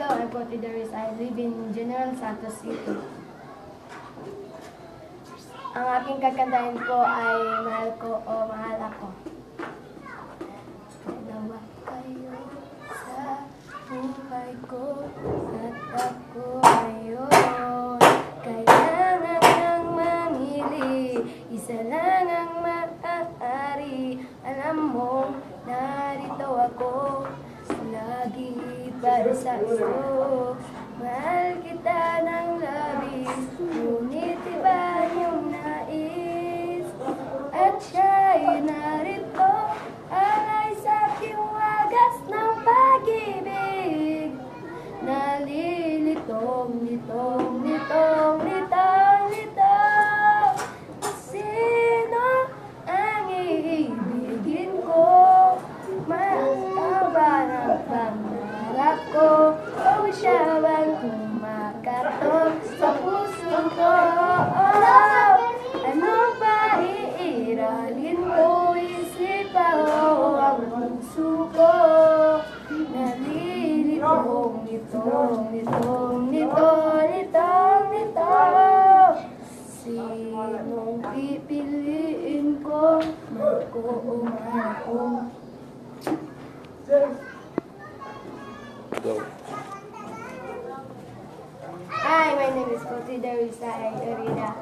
Hello, I'm Poti Darius. I live in General Santos City. Ang aking kakantahin po ay Mahal Ko o Mahal Ako. Dalawa kayo sa buhay ko at ako ngayon. Kailangan nang mamili, isa lang ang maaari. Alam mo, narito ako lagi para sa iyo. Mahal kita ng labis, ngunit iba yung nais. At siya'y narito, alay sa aking wagas ng pag-ibig. Nalilitong, litong, litong, litong, litong. Sino ang iibigin ko? Mahaba ng pangarap ko, o siya bang kumakatok sa puso ko? Ano ba iiralin ko? Isipan ko ang puso ko. Nalilitong, litong, litong, litong, litong, litong. Sinong pipiliin ko? Mahal ko o mahal ko? Go. Hi, my name is Poti Darius Arida.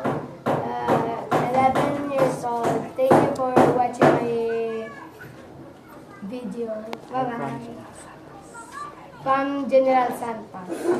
11 years old. Thank you for watching my video. Bye-bye. From General Santos.